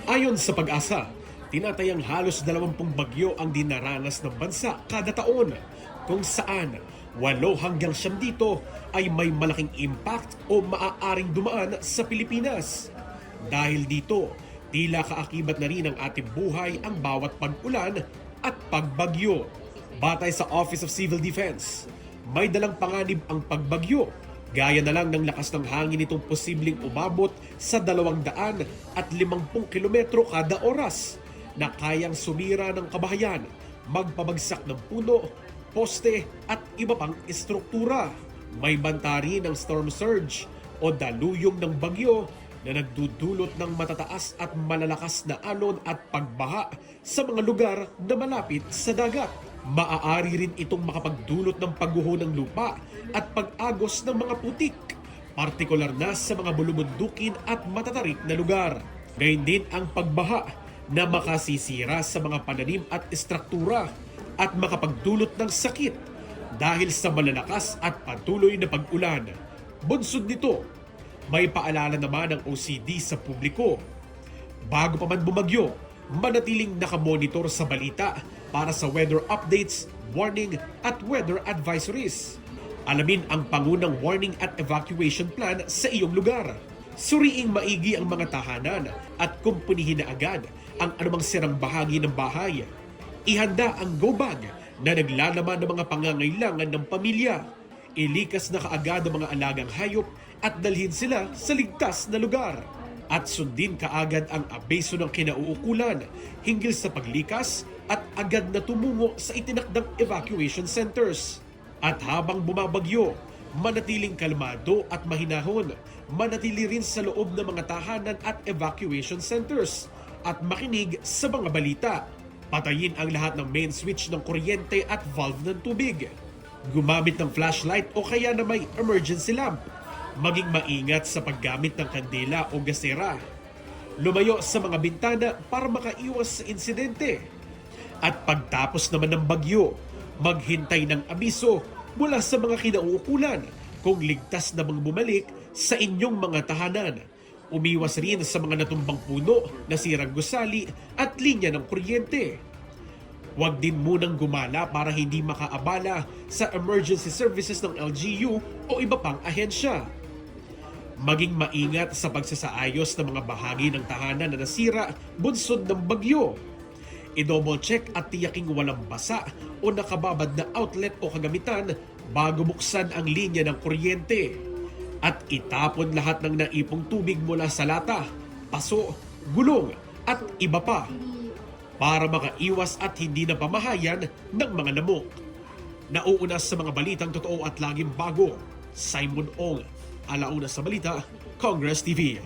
Ayon sa Pag-asa, tinatayang halos 20 bagyo ang dinaranas ng bansa kada taon, kung saan 8 hanggang 9 dito ay may malaking impact o maaaring dumaan sa Pilipinas. Dahil dito, tila kaakibat na rin ng ating buhay ang bawat pag-ulan at pagbagyo. Batay sa Office of Civil Defense, may dalang panganib ang pagbagyo, gaya na lang ng lakas ng hangin nitong posibleng umabot sa 250 kilometro kada oras na kayang sumira ng kabahayan, magpabagsak ng puno, poste at iba pang estruktura. May banta rin ng storm surge o daluyong ng bagyo na nagdudulot ng matataas at malalakas na alon at pagbaha sa mga lugar na malapit sa dagat. Maaari rin itong makapagdulot ng pagguho ng lupa at pag-agos ng mga putik, partikular na sa mga bulubundukin at matatarik na lugar. Gayun din ang pagbaha na makasisira sa mga pananim at estruktura at makapagdulot ng sakit dahil sa malalakas at patuloy na pag-ulan. Bunsod nito, may paalala naman ng OCD sa publiko. Bago pa man bumagyo, manatiling nakamonitor sa balita para sa weather updates, warning at weather advisories. Alamin ang pangunang warning at evacuation plan sa iyong lugar. Suriing maigi ang mga tahanan at kumpunihin na agad ang anumang sirang bahagi ng bahay. Ihanda ang go bag na naglalaman ng mga pangangailangan ng pamilya. Ilikas na kaagad ang mga alagang hayop at dalhin sila sa ligtas na lugar. At sundin kaagad ang abeso ng kinauukulan hinggil sa paglikas at agad na tumungo sa itinakdang evacuation centers. At habang bumabagyo, manatiling kalmado at mahinahon, manatili rin sa loob ng mga tahanan at evacuation centers at makinig sa mga balita. Patayin ang lahat ng main switch ng kuryente at valve ng tubig. Gumamit ng flashlight o kaya na may emergency lamp. Maging maingat sa paggamit ng kandila o gasera. Lumayo sa mga bintana para makaiwas sa insidente. At pagtapos naman ng bagyo, maghintay ng abiso mula sa mga kinauukulan kung ligtas na bang bumalik sa inyong mga tahanan. Umiwas rin sa mga natumbang puno, nasirang gusali at linya ng kuryente. Huwag din munang gumala para hindi makaabala sa emergency services ng LGU o iba pang ahensya. Maging maingat sa pagsasaayos ng mga bahagi ng tahanan na nasira bunsod ng bagyo. I-double check at tiyaking walang basa o nakababad na outlet o kagamitan bago buksan ang linya ng kuryente. At itapon lahat ng naipong tubig mula sa lata, paso, gulong at iba pa para makaiwas at hindi na pamahayan ng mga lamok. Nauuna sa mga balitang totoo at laging bago, Simon Ong, Alauna sa Balita, Congress TV.